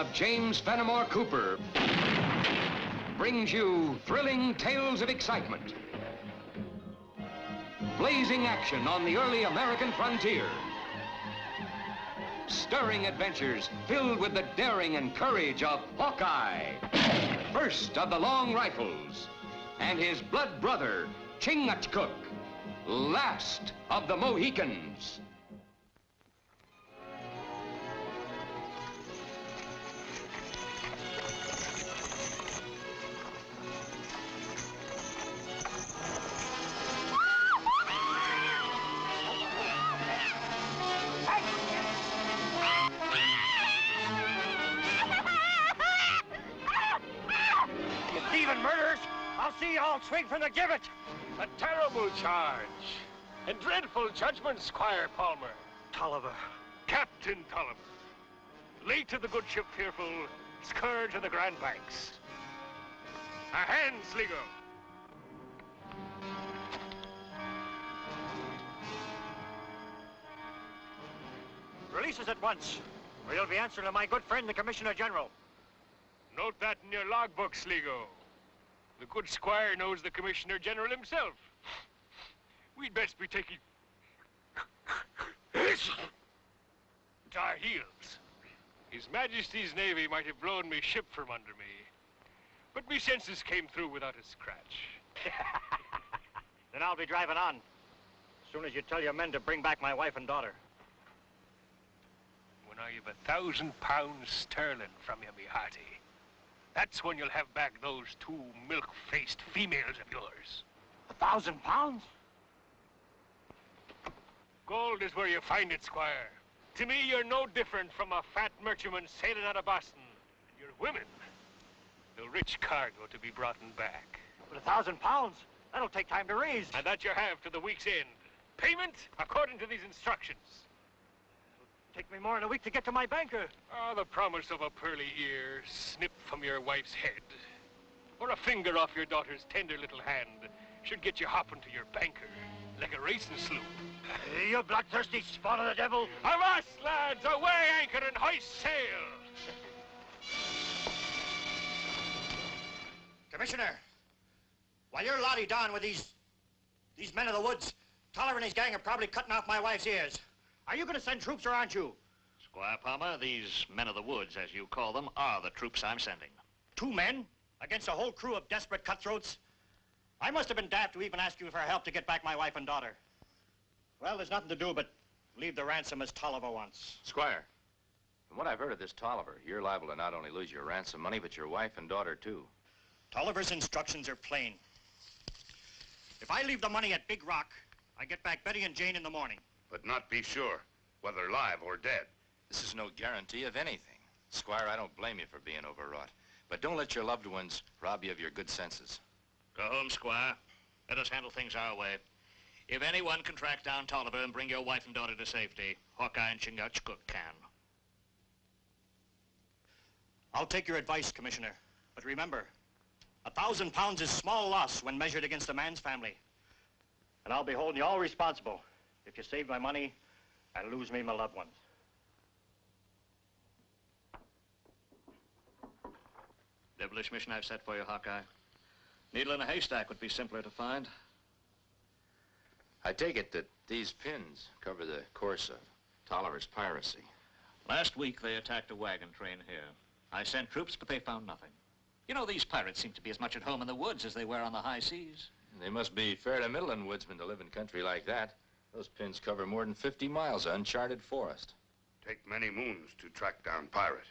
of James Fenimore Cooper brings you thrilling tales of excitement, blazing action on the early American frontier, stirring adventures filled with the daring and courage of Hawkeye, first of the Long Rifles, and his blood brother, Chingachgook, last of the Mohicans. I'll swing from the gibbet. A terrible charge. A dreadful judgment, Squire Palmer. Tolliver. Captain Tolliver. Late of the good ship Fearful, scourge of the Grand Banks. A hand, Sligo. Release us at once, or you'll be answering to my good friend, the Commissioner General. Note that in your logbook, Sligo. The good squire knows the Commissioner General himself. We'd best be taking to our heels. His Majesty's Navy might have blown me ship from under me, but me senses came through without a scratch. Then I'll be driving on, as soon as you tell your men to bring back my wife and daughter. When I have £1,000 sterling from you, me hearty, that's when you'll have back those 2 milk-faced females of yours. £1,000? Gold is where you find it, Squire. To me, you're no different from a fat merchantman sailing out of Boston. And your women, the rich cargo to be brought back. But £1,000? That'll take time to raise. And that you have to the week's end. Payment according to these instructions. Take me more than a week to get to my banker. Oh, the promise of a pearly ear snipped from your wife's head, or a finger off your daughter's tender little hand, should get you hopping to your banker like a racing sloop. You bloodthirsty spawn of the devil. Avast, lads! Away anchor and hoist sail! Commissioner, while you're lottie-don with these men of the woods, Tolliver and his gang are probably cutting off my wife's ears. Are you going to send troops or aren't you? Squire Palmer, these men of the woods, as you call them, are the troops I'm sending. 2 men against a whole crew of desperate cutthroats? I must have been daft to even ask you for help to get back my wife and daughter. Well, there's nothing to do but leave the ransom as Tolliver wants. Squire, from what I've heard of this Tolliver, you're liable to not only lose your ransom money, but your wife and daughter, too. Tolliver's instructions are plain. If I leave the money at Big Rock, I get back Betty and Jane in the morning. But not be sure, whether live or dead. This is no guarantee of anything. Squire, I don't blame you for being overwrought. But don't let your loved ones rob you of your good senses. Go home, Squire. Let us handle things our way. If anyone can track down Tolliver and bring your wife and daughter to safety, Hawkeye and Chingachgook can. I'll take your advice, Commissioner. But remember, £1,000 is small loss when measured against a man's family. And I'll be holding you all responsible if you save my money and lose me my loved ones. Devilish mission I've set for you, Hawkeye. Needle in a haystack would be simpler to find. I take it that these pins cover the course of Tolliver's piracy. Last week, they attacked a wagon train here. I sent troops, but they found nothing. You know, these pirates seem to be as much at home in the woods as they were on the high seas. They must be fair to middling woodsmen to live in country like that. Those pins cover more than 50 miles of uncharted forest. Take many moons to track down pirate.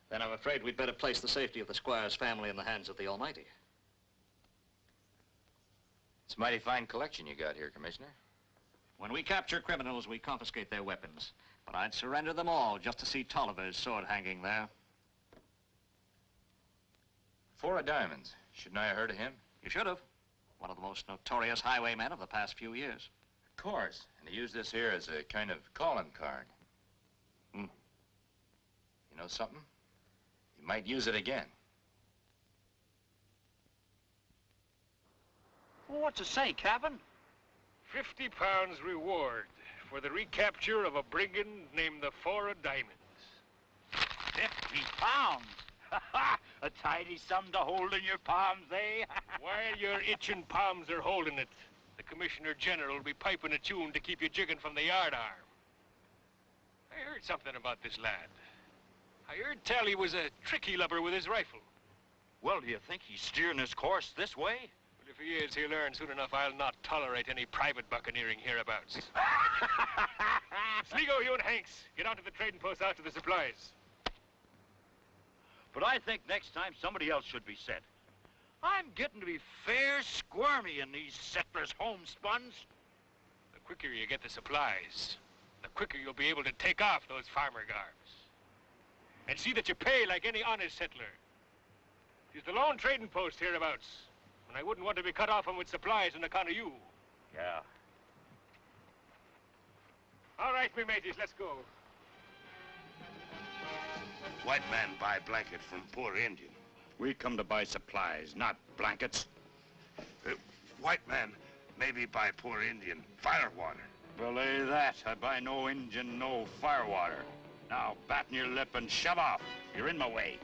Then I'm afraid we'd better place the safety of the Squire's family in the hands of the Almighty. It's a mighty fine collection you got here, Commissioner. When we capture criminals, we confiscate their weapons. But I'd surrender them all just to see Tolliver's sword hanging there. 4 of diamonds. Shouldn't I have heard of him? You should have. One of the most notorious highwaymen of the past few years. Of course. And he used this here as a kind of calling card. You know something? He might use it again. Well, what's it say, Captain? £50 reward for the recapture of a brigand named the 4 of Diamonds. Yeah. £50. A tidy sum to hold in your palms, eh? While your itching palms are holding it, the Commissioner General will be piping a tune to keep you jigging from the yard arm. I heard something about this lad. I heard tell he was a tricky lubber with his rifle. Well, do you think he's steering his course this way? But if he is, he'll learn soon enough I'll not tolerate any private buccaneering hereabouts. Sligo, you and Hanks, get on to the trading post after the supplies. But I think next time somebody else should be sent. I'm getting to be fair squirmy in these settlers' homespuns. The quicker you get the supplies, the quicker you'll be able to take off those farmer garbs. And see that you pay like any honest settler. He's the lone trading post hereabouts, and I wouldn't want to be cut off with supplies on account of you. Yeah. All right, me mateys, let's go. White man buy blanket from poor Indian. We come to buy supplies, not blankets. White man maybe buy poor Indian fire water. Belay that. I buy no Injun, no firewater. Now, batten your lip and shove off. You're in my way.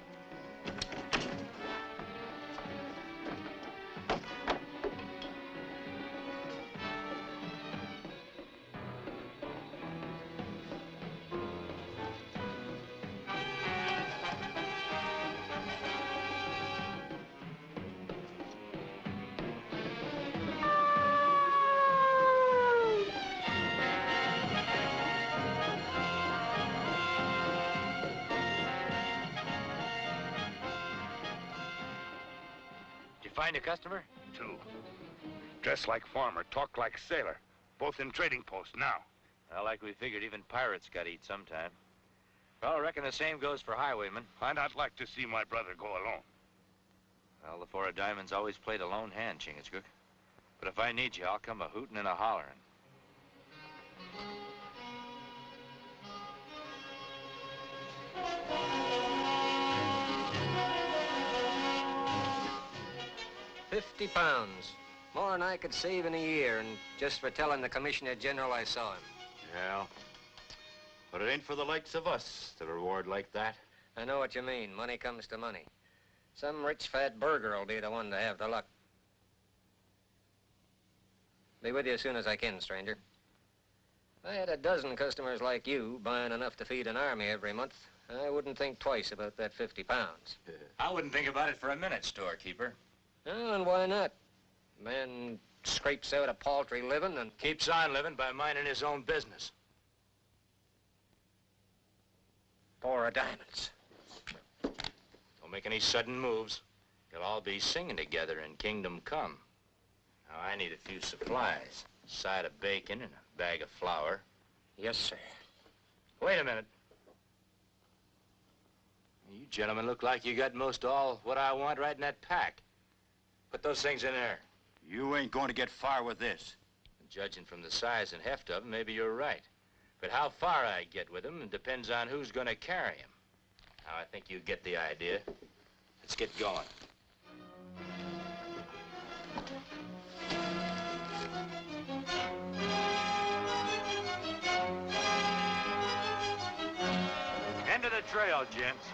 Find a customer? 2. Dress like farmer, talk like sailor. Both in trading post now. Well, like we figured, even pirates gotta eat sometime. Well, I reckon the same goes for highwaymen. I'd not like to see my brother go alone. Well, the Four of Diamonds always played a lone hand, Chingachgook. But if I need you, I'll come a hootin' and a hollerin'. £50. More than I could save in a year, and just for telling the Commissioner General I saw him. Yeah. But it ain't for the likes of us, the reward like that. I know what you mean. Money comes to money. Some rich fat burger will be the one to have the luck. Be with you as soon as I can, stranger. If I had a dozen customers like you buying enough to feed an army every month, I wouldn't think twice about that £50. I wouldn't think about it for a minute, storekeeper. Oh, and why not? Man scrapes out a paltry living and Keeps on living by minding his own business. Four of Diamonds. Don't make any sudden moves. You'll all be singing together in Kingdom Come. Now, I need a few supplies. A side of bacon and a bag of flour. Yes, sir. Wait a minute. You gentlemen look like you got most all what I want right in that pack. Put those things in there. You ain't going to get far with this. Judging from the size and heft of them, maybe you're right. But how far I get with them depends on who's going to carry them. Now, I think you get the idea. Let's get going. End of the trail, gents.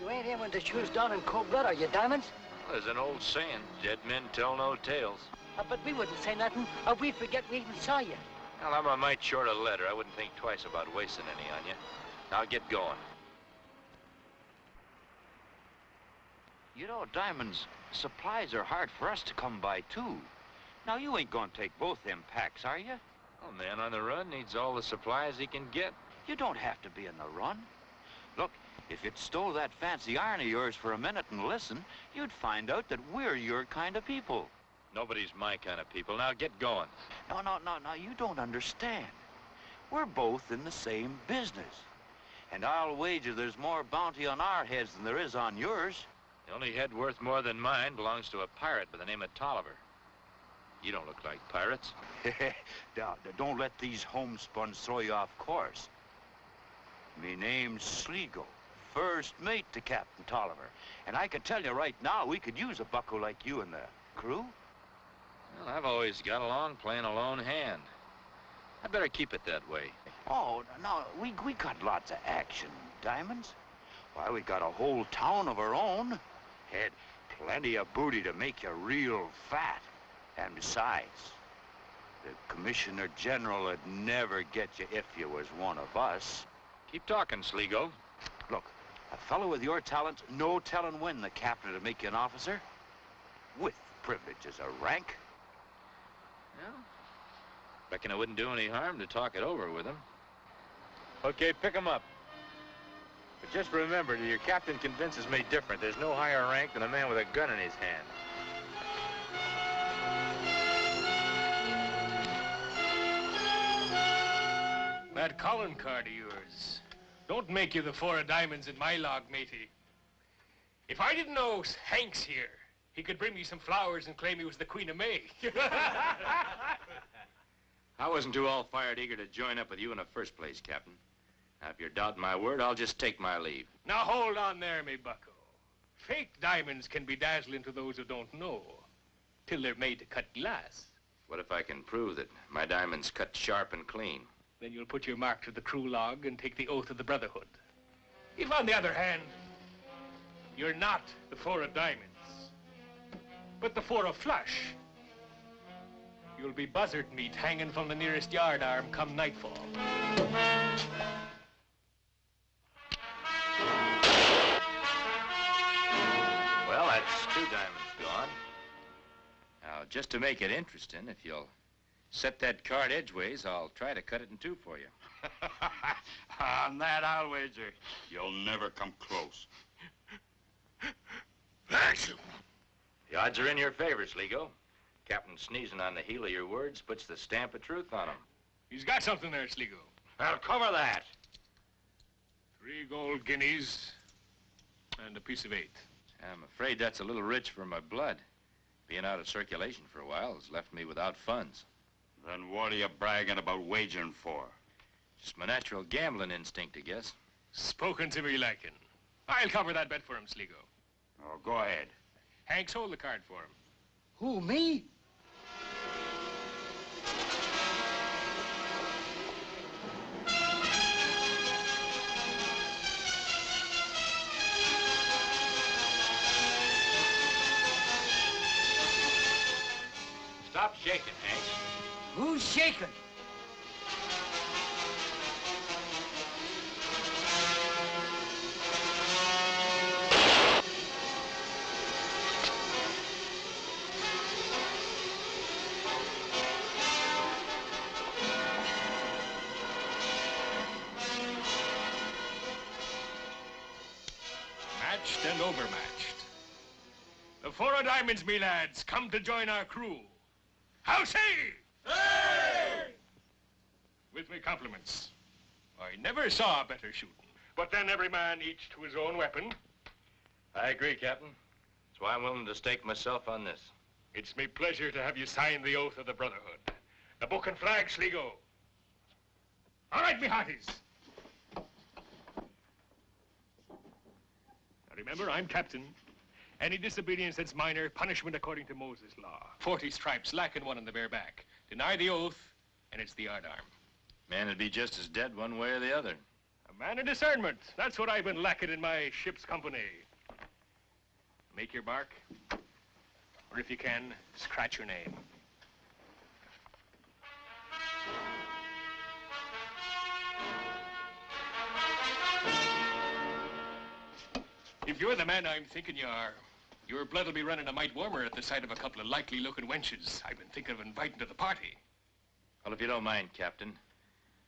You ain't aiming to shoot us down in cold blood, are you, Diamonds? There's an old saying, dead men tell no tales. But we wouldn't say nothing, or we'd forget we even saw you. Well, I'm a mite short a letter. I wouldn't think twice about wasting any on you. Now get going. You know, Diamonds, supplies are hard for us to come by, too. Now, you ain't gonna take both them packs, are you? A man on the run needs all the supplies he can get. You don't have to be on the run. Look, if you'd stole that fancy iron of yours for a minute and listen, you'd find out that we're your kind of people. Nobody's my kind of people. Now get going. No, you don't understand. We're both in the same business. And I'll wager there's more bounty on our heads than there is on yours. The only head worth more than mine belongs to a pirate by the name of Tolliver. You don't look like pirates. Now, don't let these homespuns throw you off course. Me name's Sligo, first mate to Captain Tolliver. And I can tell you right now, we could use a bucko like you in the crew. Well, I've always got along playing a lone hand. I'd better keep it that way. Oh, no, we got lots of action. diamonds? Why, we got a whole town of our own. Had plenty of booty to make you real fat. And besides, the Commissioner General would never get you if you was one of us. Keep talking, Sligo. Look, a fellow with your talent, no telling when the captain would make you an officer. With privileges of rank. Well, reckon it wouldn't do any harm to talk it over with him. Okay, pick him up. But just remember, till your captain convinces me different, there's no higher rank than a man with a gun in his hand. That Collin card of yours don't make you the 4 of diamonds in my log, matey. If I didn't know Hank's here, he could bring me some flowers and claim he was the Queen of May. I wasn't too all-fired eager to join up with you in the first place, Captain. Now, if you're doubting my word, I'll just take my leave. Now, hold on there, me bucko. Fake diamonds can be dazzling to those who don't know, till they're made to cut glass. What if I can prove that my diamond's cut sharp and clean? Then you'll put your mark to the crew log and take the oath of the Brotherhood. If, on the other hand, you're not the 4 of diamonds, but the 4 of flush, you'll be buzzard meat hanging from the nearest yard arm come nightfall. Well, that's 2 diamonds gone. Now, just to make it interesting, if you'll set that card edgeways, I'll try to cut it in 2 for you. On that, I'll wager you'll never come close. Thanks. The odds are in your favor, Sligo. Captain sneezing on the heel of your words puts the stamp of truth on them. He's got something there, Sligo. I'll cover that. 3 gold guineas and a piece of 8. I'm afraid that's a little rich for my blood. Being out of circulation for a while has left me without funds. Then what are you bragging about wagering for? Just my natural gambling instinct, I guess. Spoken to me liking. I'll cover that bet for him, Sligo. Oh, go ahead. Hanks, hold the card for him. Who, me? Stop shaking, Hank. Who's shaking? Matched and overmatched. The 4 of diamonds, me lads, come to join our crew. How say? Hey! With me compliments. I never saw better shooting. But then every man each to his own weapon. I agree, Captain. That's why I'm willing to stake myself on this. It's me pleasure to have you sign the oath of the Brotherhood. The book and flag, Sligo. All right, me hearties. Now remember, I'm captain. Any disobedience that's minor, punishment according to Moses' law. 40 stripes, lacking 1 on the bare back. Deny the oath, and it's the yardarm. Man would be just as dead one way or the other. A man of discernment. That's what I've been lacking in my ship's company. Make your mark, or if you can, scratch your name. If you're the man I'm thinking you are, your blood will be running a mite warmer at the sight of a couple of likely-looking wenches I've been thinking of inviting to the party. Well, if you don't mind, Captain,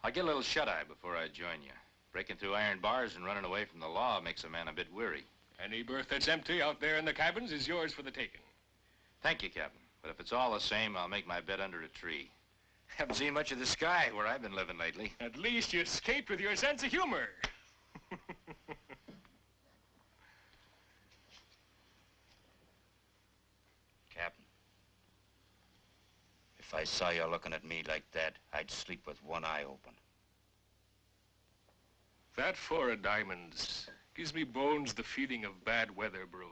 I'll get a little shut-eye before I join you. Breaking through iron bars and running away from the law makes a man a bit weary. Any berth that's empty out there in the cabins is yours for the taking. Thank you, Captain. But if it's all the same, I'll make my bed under a tree. Haven't seen much of the sky where I've been living lately. At least you escaped with your sense of humor. Captain, if I saw you looking at me like that, I'd sleep with one eye open. That 4 of diamonds gives me bones the feeling of bad weather brewing.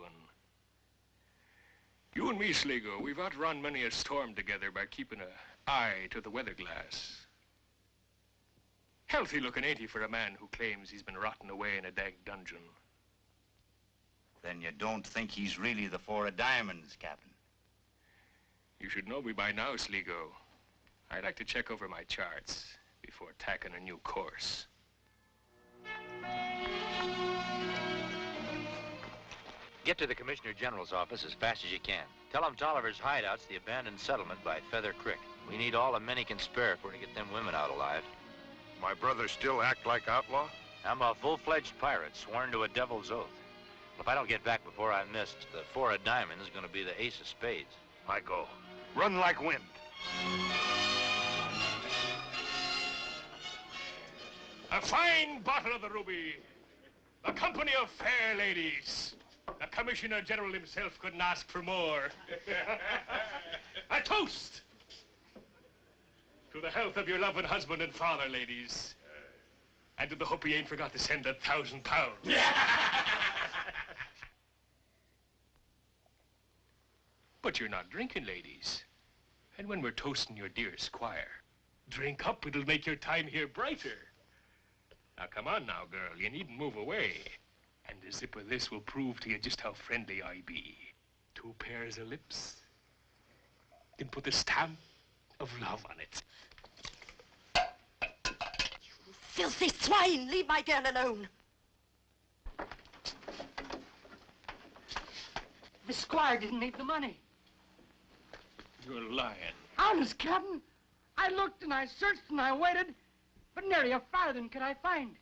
You and me, Sligo, we've outrun many a storm together by keeping an eye to the weather glass. Healthy looking, ain't he, for a man who claims he's been rotting away in a dag dungeon? Then you don't think he's really the Four of Diamonds, Captain? You should know me by now, Sligo. I like to check over my charts before tacking a new course. Get to the Commissioner General's office as fast as you can. Tell him Tolliver's hideout's the abandoned settlement by Feather Creek. We need all the men he can spare for to get them women out alive. My brothers still act like outlaw? I'm a full-fledged pirate, sworn to a devil's oath. If I don't get back before I'm missed, the Four of Diamonds is going to be the ace of spades. I go. Run like wind. A fine bottle of the ruby. A company of fair ladies. The Commissioner General himself couldn't ask for more. A toast to the health of your loving husband and father, ladies. And to the hope he ain't forgot to send £1,000. But you're not drinking, ladies. And when we're toasting your dear squire, drink up, it'll make your time here brighter. Now, come on now, girl, you needn't move away. And a sip of this will prove to you just how friendly I be. 2 pairs of lips can put the stamp of love on it. You filthy swine! Leave my girl alone. The squire didn't need the money. You're lying. Honest, Captain. I looked and I searched and I waited, but nary a farthing could I find.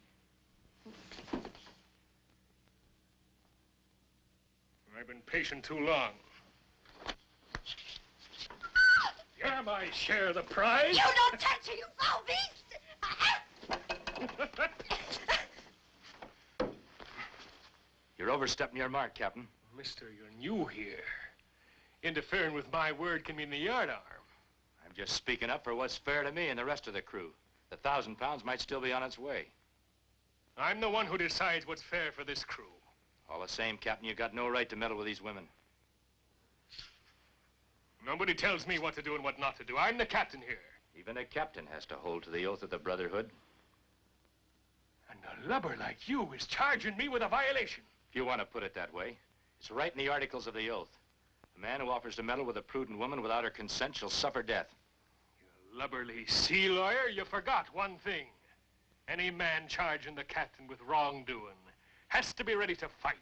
I've been patient too long. You're my share of the prize. You don't touch her, you foul beast! You're overstepping your mark, Captain. Mister, you're new here. Interfering with my word can mean the yardarm. I'm just speaking up for what's fair to me and the rest of the crew. The £1,000 might still be on its way. I'm the one who decides what's fair for this crew. All the same, Captain, you got no right to meddle with these women. Nobody tells me what to do and what not to do. I'm the captain here. Even a captain has to hold to the oath of the Brotherhood. And a lubber like you is charging me with a violation. If you want to put it that way, it's right in the articles of the oath. A man who offers to meddle with a prudent woman without her consent shall suffer death. You lubberly sea lawyer, you forgot one thing. Any man charging the captain with wrongdoing has to be ready to fight.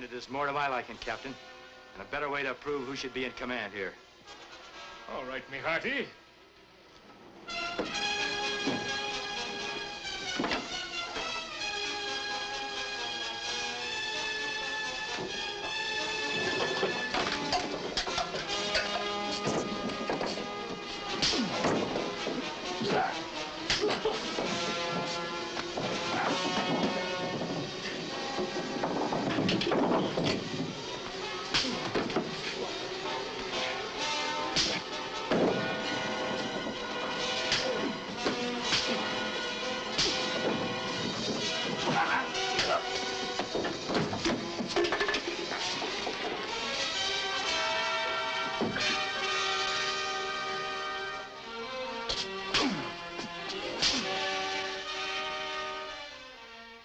There's more to my liking, Captain, and a better way to prove who should be in command here. All right, me hearty.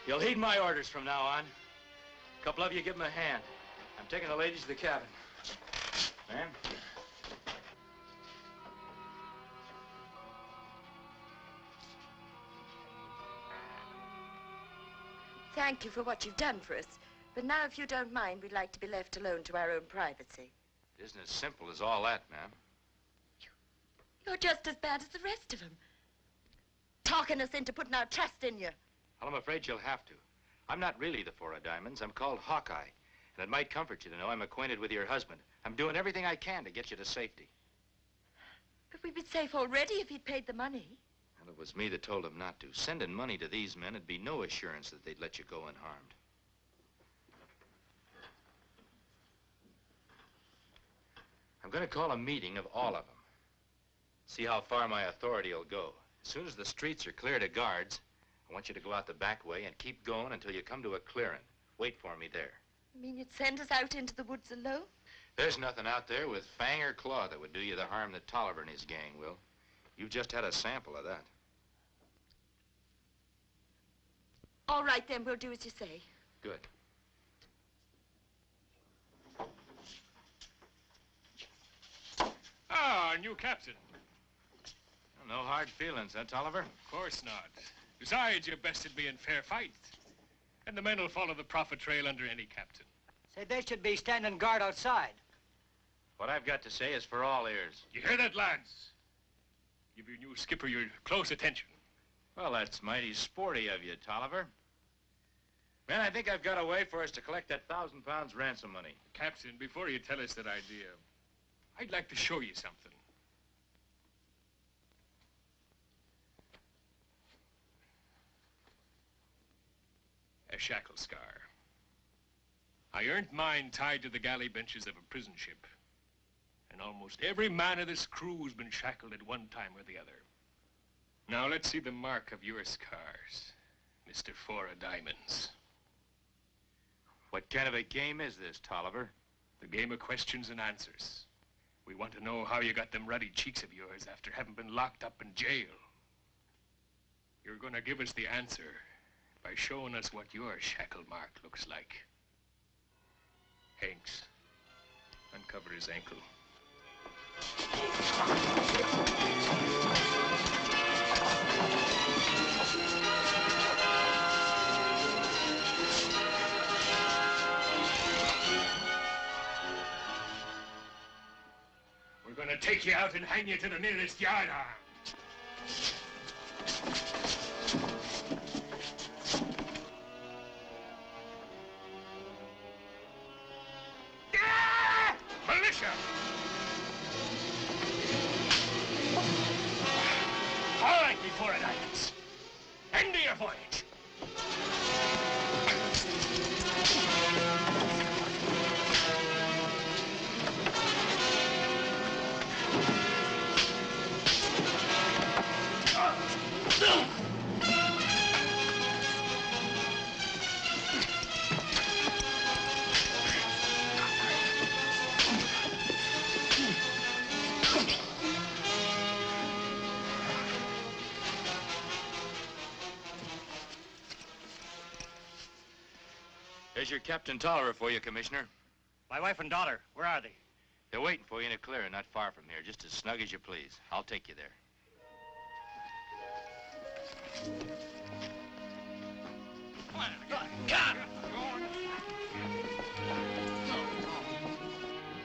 You'll heed my orders from now on. A couple of you give them a hand. I'm taking the ladies to the cabin. Ma'am? Thank you for what you've done for us. But now, if you don't mind, we'd like to be left alone to our own privacy. It isn't as simple as all that, ma'am. You're just as bad as the rest of them. Talking us into putting our trust in you. Well, I'm afraid you'll have to. I'm not really the Four of Diamonds. I'm called Hawkeye. And it might comfort you to know I'm acquainted with your husband. I'm doing everything I can to get you to safety. But we'd be safe already if he'd paid the money. Well, it was me that told him not to. Sending money to these men would be no assurance that they'd let you go unharmed. I'm going to call a meeting of all of them. See how far my authority will go. As soon as the streets are cleared of guards, I want you to go out the back way and keep going until you come to a clearing. Wait for me there. You mean you'd send us out into the woods alone? There's nothing out there with fang or claw that would do you the harm that Tolliver and his gang will. You've just had a sample of that. All right, then, we'll do as you say. Good. Ah, our new captain. No hard feelings, huh, Tolliver? Of course not. Besides, you bested me in fair fight. And the men will follow the profit trail under any captain. Said they should be standing guard outside. What I've got to say is for all ears. You hear that, lads? Give your new skipper your close attention. Well, that's mighty sporty of you, Tolliver. Man, I think I've got a way for us to collect that £1,000 ransom money. Captain, before you tell us that idea, I'd like to show you something. A shackle scar. I earned mine tied to the galley benches of a prison ship. And almost every man of this crew's been shackled at one time or the other. Now let's see the mark of your scars, Mr. Four of Diamonds. What kind of a game is this, Tolliver? The game of questions and answers. We want to know how you got them ruddy cheeks of yours after having been locked up in jail. You're going to give us the answer by showing us what your shackle mark looks like. Hanks, uncover his ankle. We're going to take you out and hang you to the nearest yardarm. Militia! All right, before it happens. End of your voyage. There's your Captain Tolliver for you, Commissioner. My wife and daughter, where are they? They're waiting for you in a clearing not far from here, just as snug as you please. I'll take you there.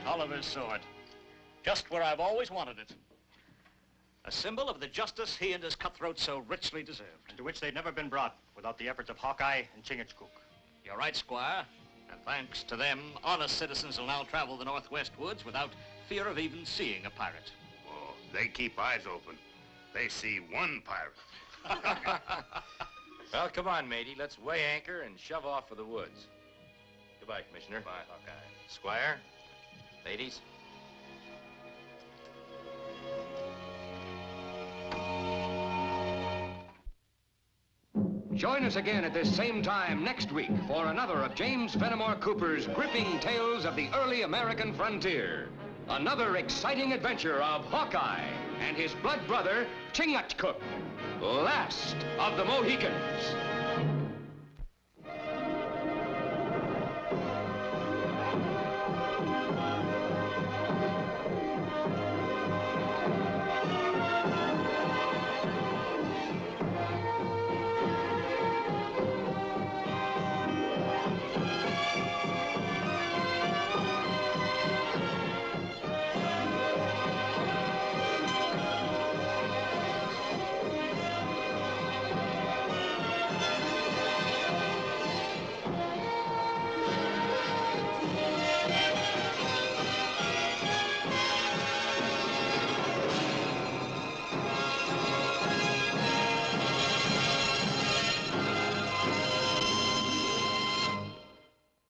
Tolliver's sword. Just where I've always wanted it. A symbol of the justice he and his cutthroats so richly deserved. To which they'd never been brought without the efforts of Hawkeye and Chingachgook. You're right, Squire. And thanks to them, honest citizens will now travel the Northwest woods without fear of even seeing a pirate. Oh, they keep eyes open. They see one pirate. Well, come on, matey. Let's weigh anchor and shove off for the woods. Goodbye, Commissioner. Bye, Hawkeye. Squire, ladies. Join us again at this same time next week for another of James Fenimore Cooper's gripping tales of the early American frontier. Another exciting adventure of Hawkeye and his blood brother, Chingachgook, last of the Mohicans.